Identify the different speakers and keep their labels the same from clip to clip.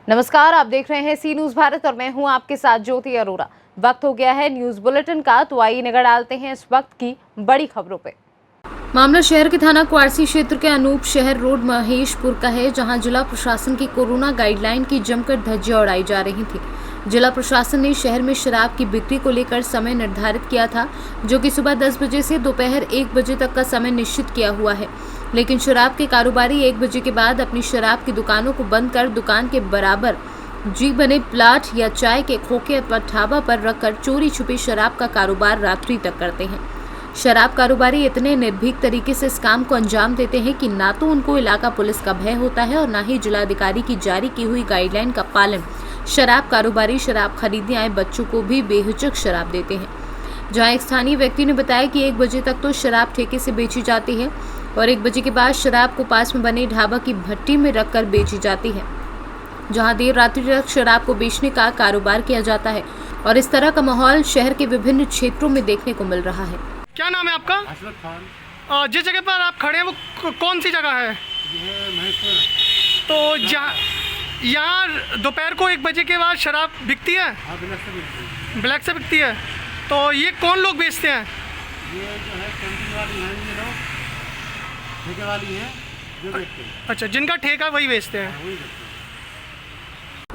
Speaker 1: नमस्कार, आप देख रहे हैं सी न्यूज भारत और मैं हूं आपके साथ ज्योति अरोरा। वक्त हो गया है न्यूज बुलेटिन का, तो आइए नजर डालते हैं इस वक्त की बड़ी खबरों पे। मामला शहर के थाना क्वारसी क्षेत्र के अनूप शहर रोड महेशपुर का है, जहां जिला प्रशासन की कोरोना गाइडलाइन की जमकर धज्जियां उड़ाई जा रही थी। जिला प्रशासन ने शहर में शराब की बिक्री को लेकर समय निर्धारित किया था, जो कि सुबह 10 बजे से दोपहर 1 बजे तक का समय निश्चित किया हुआ है। लेकिन शराब के कारोबारी 1 बजे के बाद अपनी शराब की दुकानों को बंद कर दुकान के बराबर जी बने प्लाट या चाय के खोखे अथवा ढाबा पर रखकर चोरी छुपी शराब का कारोबार रात्रि तक करते हैं। शराब कारोबारी इतने निर्भीक तरीके से इस काम को अंजाम देते हैं कि ना तो उनको इलाका पुलिस का भय होता है और ना ही जिलाधिकारी की जारी की हुई गाइडलाइन का पालन। शराब कारोबारी शराब खरीदने आए बच्चों को भी बेहिचक शराब देते हैं। जहां एक स्थानीय व्यक्ति ने बताया कि 1 बजे तक तो शराब ठेके से बेची जाती है और 1 बजे के बाद शराब को पास में बने ढाबा की भट्टी में रखकर बेची जाती है, जहां देर रात्रि तक शराब को बेचने का कारोबार किया जाता है। और इस तरह का माहौल शहर के विभिन्न क्षेत्रों में देखने को मिल रहा है।
Speaker 2: क्या नाम है आपका?
Speaker 3: अशरफ खान।
Speaker 2: जिस जगह पर आप खड़े हैं वो कौन सी जगह है?
Speaker 3: ये महेशपुर।
Speaker 2: तो यहाँ दोपहर को 1 बजे के बाद शराब बिकती है?
Speaker 3: हाँ, ब्लैक से बिकती है।
Speaker 2: ब्लैक से बिकती है। तो ये कौन लोग बेचते हैं?
Speaker 3: ये जो है कैंटीन वाली हैं, ये लोग ठेके वाली हैं जो बेचते हैं।
Speaker 2: अच्छा, जिनका ठेका वही बेचते हैं।
Speaker 3: वही बेचते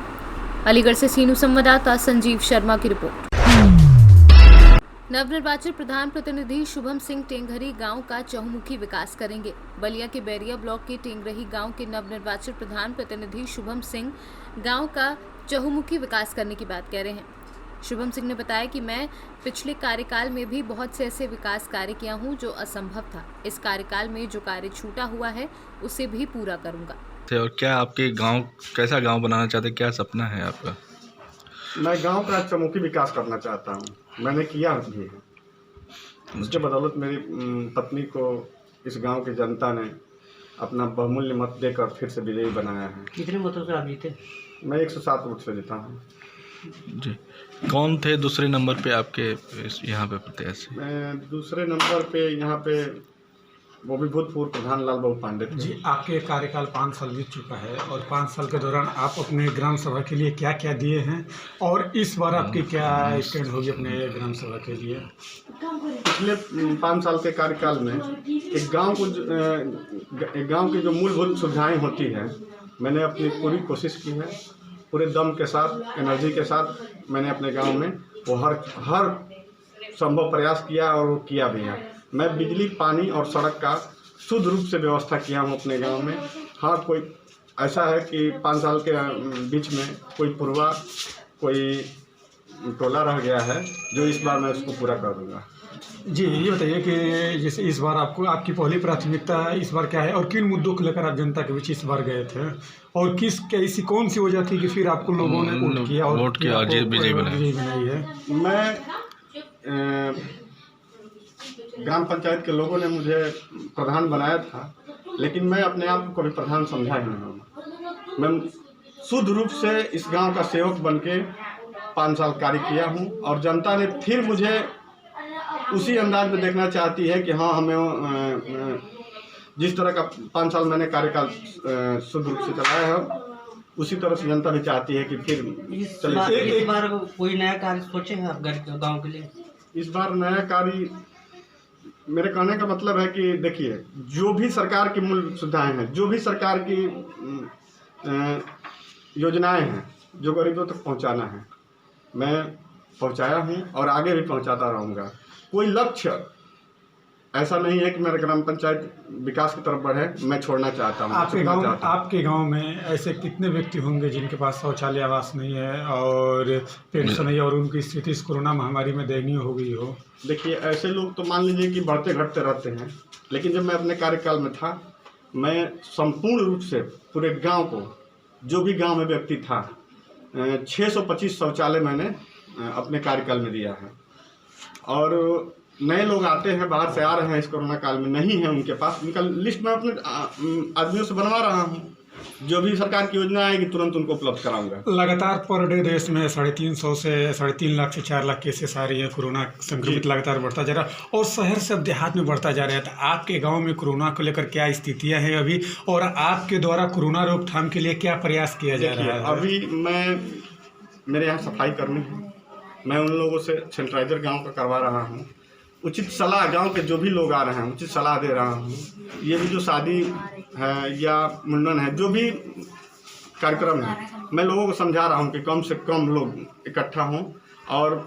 Speaker 3: हैं।
Speaker 1: अलीगढ़ से सीनू संवाददाता संजीव शर्मा की रिपोर्ट। नवनिर्वाचित प्रधान प्रतिनिधि शुभम सिंह टेंगरी गांव का चहुमुखी विकास करेंगे। बलिया के बैरिया ब्लॉक के टेंगरही गांव के नवनिर्वाचित प्रधान प्रतिनिधि शुभम सिंह गांव का चहुमुखी विकास करने की बात कह रहे हैं। शुभम सिंह ने बताया कि मैं पिछले कार्यकाल में भी बहुत से ऐसे विकास कार्य किया हूं जो असंभव था। इस कार्यकाल में जो कार्य छूटा हुआ है उसे भी पूरा करूंगा।
Speaker 4: और क्या आपके गांव कैसा गांव बनाना चाहते, क्या सपना है आपका?
Speaker 5: मैं गांव का चहुमुखी विकास करना चाहता हूं। मैंने किया भी है। उसके बदौलत मेरी पत्नी को इस गांव की जनता ने अपना बहुमूल्य मत देकर फिर से विजयी बनाया है।
Speaker 3: कितने मतों से आप जीते?
Speaker 5: मैं 107 वोट से जीता हूँ।
Speaker 4: जी, कौन थे दूसरे नंबर पे आपके यहाँ पे प्रत्याशी?
Speaker 5: मैं दूसरे नंबर पे यहाँ पे वो भी भूतपूर्व प्रधान लाल बाबू पांडे थे।
Speaker 6: जी, आपके कार्यकाल 5 साल बीत चुका है और 5 साल के दौरान आप अपने ग्राम सभा के लिए क्या क्या दिए हैं और इस बार आपकी क्या स्टैंड होगी अपने ग्राम सभा के लिए?
Speaker 5: पिछले 5 साल के कार्यकाल में एक गांव की जो मूलभूत सुविधाएं होती हैं, मैंने अपनी पूरी कोशिश की है। पूरे दम के साथ, एनर्जी के साथ मैंने अपने गांव में वो हर संभव प्रयास किया और वो किया भी है। मैं बिजली, पानी और सड़क का शुद्ध रूप से व्यवस्था किया हूँ अपने गांव में। हाँ, कोई ऐसा है कि 5 साल के बीच में कोई टोला रह गया है, जो इस बार मैं उसको पूरा कर दूंगा।
Speaker 6: जी, ये बताइए कि जैसे इस बार आपकी पहली प्राथमिकता इस बार क्या है और किन मुद्दों को लेकर आप जनता के बीच इस बार गए थे और ऐसी कौन सी वजह थी कि फिर आपको लोगों ने वोट किया और
Speaker 4: विजयी बनाई
Speaker 6: है?
Speaker 5: मैं ग्राम पंचायत के लोगों ने मुझे प्रधान बनाया था, लेकिन मैं अपने आप को कभी प्रधान समझा ही नहीं हूँ। मैं शुद्ध रूप से इस गांव का सेवक बनके 5 साल कार्य किया हूँ और जनता ने फिर मुझे उसी अंदाज में देखना चाहती है कि हाँ, हमें जिस तरह का 5 साल मैंने कार्यकाल शुद्ध रूप से चलाया है, उसी तरह से जनता भी चाहती है कि फिर
Speaker 3: इस बार कोई नया कार्य सोचे हैं आप गाँव के लिए?
Speaker 5: इस बार नया कार्य, मेरे कहने का मतलब है कि देखिए, जो भी सरकार की मूल सुविधाएं हैं, जो भी सरकार की योजनाएं हैं जो गरीबों तक पहुंचाना है, मैं पहुंचाया हूं और आगे भी पहुंचाता रहूंगा। कोई लक्ष्य ऐसा नहीं है कि मेरा ग्राम पंचायत विकास की तरफ बढ़े, मैं छोड़ना चाहता हूँ।
Speaker 6: आपके गांव में ऐसे कितने व्यक्ति होंगे जिनके पास शौचालय आवास नहीं है और पेंशन नहीं है और उनकी स्थिति इस कोरोना महामारी में दयनीय हो गई हो?
Speaker 5: देखिए, ऐसे लोग तो मान लीजिए कि बढ़ते घटते रहते हैं, लेकिन जब मैं अपने कार्यकाल में था, मैं संपूर्ण रूप से पूरे गाँव को, जो भी गाँव में व्यक्ति था, 625 शौचालय मैंने अपने कार्यकाल में दिया है। और नए लोग आते हैं, बाहर से आ रहे हैं, इस कोरोना काल में नहीं है उनके पास, उनका लिस्ट मैं अपने आदमियों से बनवा रहा हूँ। जो भी सरकार की योजना आएगी तुरंत उनको उपलब्ध कराऊंगा।
Speaker 6: लगातार पर डे देश में 350 से 3.5 लाख से 4 लाख केसेस आ रही है। कोरोना संक्रमित लगातार बढ़ता जा रहा है और शहर से अब देहात में बढ़ता जा रहा है। तो आपके गांव में कोरोना को लेकर क्या स्थितियां हैं अभी, और आपके द्वारा कोरोना रोकथाम के लिए क्या प्रयास किया जा रहा है?
Speaker 5: अभी मेरे यहाँ सफाई कर्मी हैं, मैं उन लोगों से सैनिटाइजर गाँव का करवा रहा हूँ। उचित सलाह गांव के जो भी लोग आ रहे हैं उचित सलाह दे रहा हूँ। ये भी जो शादी है या मुंडन है, जो भी कार्यक्रम है, मैं लोगों को समझा रहा हूँ कि कम से कम लोग इकट्ठा हों और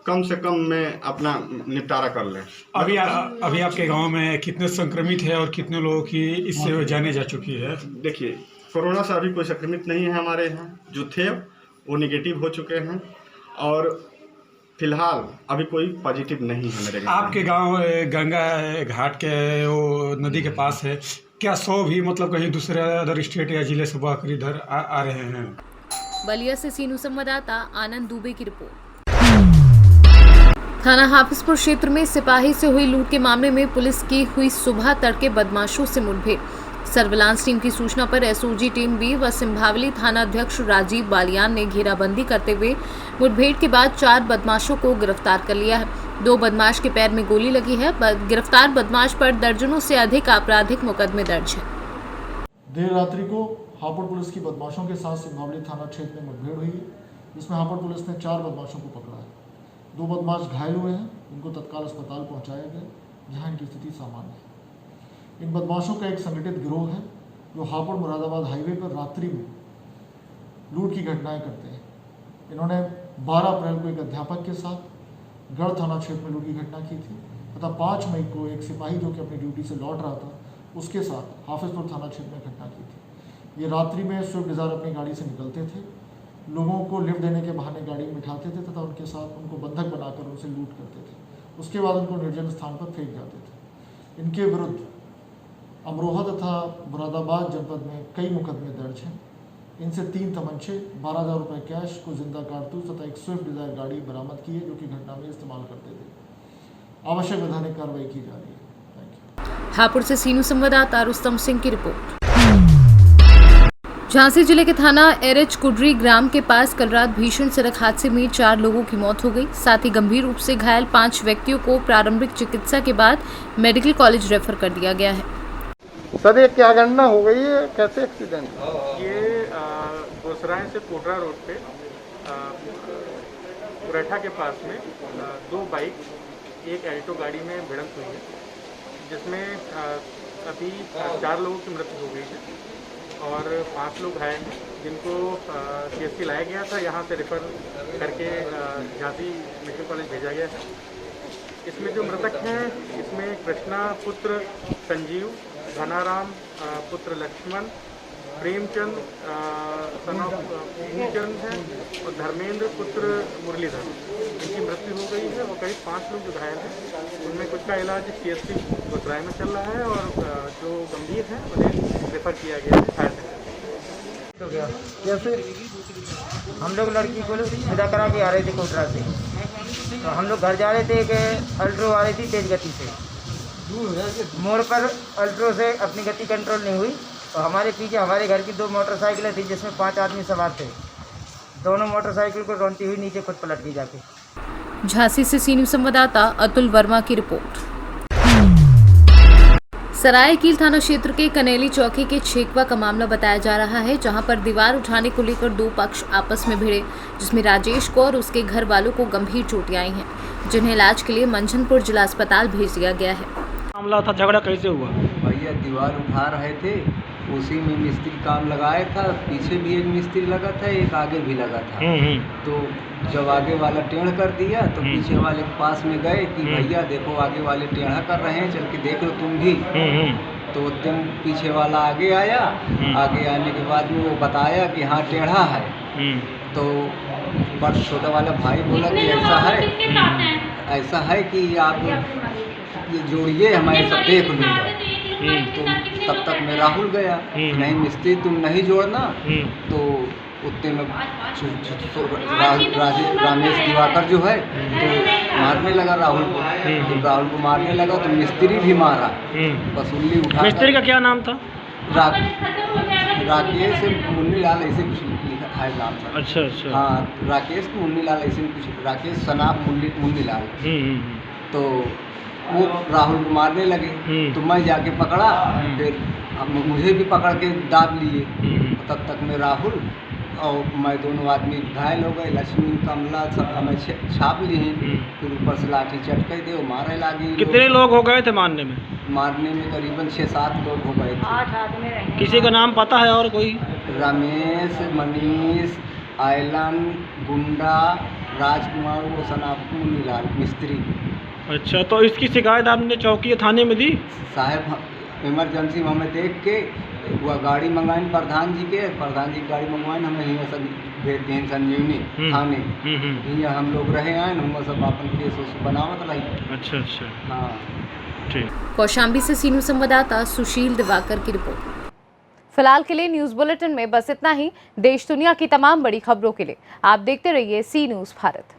Speaker 5: कम से कम में अपना निपटारा कर लें।
Speaker 6: अभी आपके गांव में कितने संक्रमित है और कितने लोगों की इससे जाने जा चुकी है? देखिए,
Speaker 5: कोरोना से अभी कोई संक्रमित नहीं है हमारे यहाँ। जो थे वो निगेटिव हो चुके हैं और फिलहाल अभी कोई पॉजिटिव नहीं है मेरे गाँव।
Speaker 6: आपके गांव गंगा घाट के वो नदी के पास है, क्या 100 भी मतलब कहीं दूसरे अदर स्टेट या जिले से बहकर इधर आ रहे हैं?
Speaker 1: बलिया से सीनू संवाददाता आनंद दुबे की रिपोर्ट। थाना हाफिजपुर क्षेत्र में सिपाही से हुई लूट के मामले में पुलिस की हुई सुबह तड़के बदमाशों से मुठभेड़। सर्विलांस टीम की सूचना पर एसओजी टीम बी व सिंभावली थाना अध्यक्ष राजीव बालियान ने घेराबंदी करते हुए मुठभेड़ के बाद 4 बदमाशों को गिरफ्तार कर लिया है। 2 बदमाश के पैर में गोली लगी है। गिरफ्तार बदमाश पर दर्जनों से अधिक आपराधिक मुकदमे दर्ज है।
Speaker 7: देर रात्रि को हापुड़ पुलिस की बदमाशों के साथ सिंभावली थाना क्षेत्र में मुठभेड़ हुई है, जिसमें हापुड़ पुलिस ने 4 बदमाशों को पकड़ा है। 2 बदमाश घायल हुए हैं, इनको तत्काल अस्पताल पहुँचाया गया, जहाँ इनकी स्थिति सामान्य है। इन बदमाशों का एक संगठित गिरोह है जो हापुड़ मुरादाबाद हाईवे पर रात्रि में लूट की घटनाएं करते हैं। इन्होंने 12 अप्रैल को एक अध्यापक के साथ गढ़ थाना क्षेत्र में लूट की घटना की थी तथा 5 मई को एक सिपाही जो कि अपनी ड्यूटी से लौट रहा था उसके साथ हाफिजपुर थाना क्षेत्र में घटना की थी। ये रात्रि में स्विफ्ट डिज़ायर अपनी गाड़ी से निकलते थे, लोगों को लिफ्ट देने के बहाने गाड़ी में बिठाते थे तथा उनके साथ उनको बंधक बनाकर उनसे लूट करते थे। उसके बाद उनको निर्जन स्थान पर फेंक जाते थे। इनके विरुद्ध अमरोहा तथा मुरादाबाद जनपद में कई मुकदमे दर्ज हैं। इनसे 3 तमंचे, 12,000 रुपये कैश, कुछ जिंदा कारतूस तथा एक स्विफ्ट डिज़ायर गाड़ी बरामद की है जो कि घटना में इस्तेमाल करते थे। आवश्यक वैधानिक कार्रवाई की जा रही है। Thank you.
Speaker 1: हापुड़ से सीनू संवाददाता रुस्तम सिंह की रिपोर्ट। झांसी जिले के थाना एरएच कुडरी ग्राम के पास कल रात भीषण सड़क हादसे में 4 लोगों की मौत हो गई। साथ ही गंभीर रूप से घायल 5 व्यक्तियों को प्रारंभिक चिकित्सा के बाद मेडिकल कॉलेज रेफर कर दिया गया है।
Speaker 3: सर, ये क्या घटना हो गई है, कैसे एक्सीडेंट?
Speaker 8: ये गोसराय से कोटरा रोड पे पुरेठा के पास में 2 बाइक, एक एल्टो गाड़ी में भिड़ंत हुई है, जिसमें अभी 4 लोगों की मृत्यु हो गई है और 5 लोग घायल हैं, जिनको सीएससी लाया गया था। यहाँ से रेफर करके झांसी मेडिकल कॉलेज भेजा गया है। इसमें जो मृतक हैं, इसमें कृष्णा पुत्र संजीव, धनाराम पुत्र लक्ष्मण, प्रेमचंद सन ऑफ भूचंद हैं और धर्मेंद्र पुत्र मुरलीधर, इनकी मृत्यु हो गई है। और करीब 5 लोग जो घायल हैं उनमें कुछ का इलाज सीएससी गोसराय में चल रहा है और जो गंभीर हैं उन्हें रेफर किया गया है फायर सेंटर।
Speaker 9: हो गया जैसे हम लोग लड़की को विदा करा के आ रहे थे कोटरा से, तो हम लोग घर जा रहे थे कि अल्ट्रो आ रही थी तेज गति से। मोड़ पर अल्ट्रो से अपनी गति कंट्रोल नहीं हुई और हमारे पीछे हमारे घर की 2 मोटरसाइकिलें थी जिसमें 5 आदमी सवार थे। दोनों मोटरसाइकिल को रौंदती हुई नीचे खुद पलट गई जाके।
Speaker 1: झांसी से सीनियर संवाददाता अतुल वर्मा की रिपोर्ट। सरायकील थाना क्षेत्र के कनेली चौकी के छेकवा का मामला बताया जा रहा है, जहां पर दीवार उठाने को लेकर 2 पक्ष आपस में भिड़े, जिसमें राजेश को और उसके घर वालों को गंभीर चोटें आई हैं, जिन्हें इलाज के लिए मंझनपुर जिला अस्पताल भेज दिया गया है।
Speaker 6: मामला था, झगड़ा कैसे हुआ?
Speaker 10: भैया दीवार उठा रहे थे, उसी में मिस्त्री काम लगाया था। पीछे भी एक मिस्त्री लगा था, एक आगे भी लगा था। तो जब आगे वाला टेढ़ कर दिया तो पीछे वाले के पास में गए कि भैया देखो आगे वाले टेढ़ा कर रहे हैं, चल के देख लो तुम भी। तो एकदम पीछे वाला आगे आया। आगे आने के बाद में वो बताया कि हाँ टेढ़ा है। तो पर छोटा वाला भाई बोला कि ऐसा है कि आप ये जोड़िए, हमारे सब देख लूँगा। तो तब तक मैं राहुल गया, नहीं मिस्त्री तुम नहीं जोड़ना। तो उतने में रामेश दिवाकर जो है तो मारने लगा राहुल को। जब राहुल को मारने लगा तो मिस्त्री भी मारा, वसूली उठा।
Speaker 6: मिस्त्री का क्या नाम था?
Speaker 10: राकेश मुन्नी लाल ऐसे कुछ लिखा है नाम सर।
Speaker 4: अच्छा अच्छा।
Speaker 10: हाँ, राकेश मुन्नी लाल ऐसे कुछ, राकेश सनाब मुन्नी लाल। तो वो राहुल को मारने लगे, तो मैं जाके पकड़ा, फिर मुझे भी पकड़ के दाब लिए। तब तक में राहुल और मैं दोनों आदमी घायल हो गए। लक्ष्मी कमला सब हमें छाप ली। फिर ऊपर से लाठी चटके दे मारे लगी।
Speaker 4: कितने लोग हो गए थे मारने में?
Speaker 10: मारने में करीबन 6-7 लोग हो गए थे।
Speaker 9: 8 आदमी रहे।
Speaker 4: किसी का नाम पता है और कोई?
Speaker 10: रमेश, मनीष, आयलन, गुंडा, राजकुमार, वो सनाब मुन्नीलाल मिस्त्री।
Speaker 4: अच्छा, तो इसकी शिकायत आपने चौकी थाने में दी?
Speaker 10: साहब इमरजेंसी में हमें देख के वह गाड़ी मंगाई प्रधान जी की गाड़ी मंगवाई, हमें यहाँ सब भेज दिए संजीवनी थाने। यहाँ हम लोग रहे हैं, हम सब अपन केस उस बनावत रही।
Speaker 4: अच्छा अच्छा।
Speaker 10: हाँ
Speaker 4: ठीक।
Speaker 1: कौशाम्बी से सीनू संवाददाता सुशील दिवाकर की रिपोर्ट। फिलहाल के लिए न्यूज बुलेटिन में बस इतना ही। देश दुनिया की तमाम बड़ी खबरों के लिए आप देखते रहिए सी न्यूज़ भारत।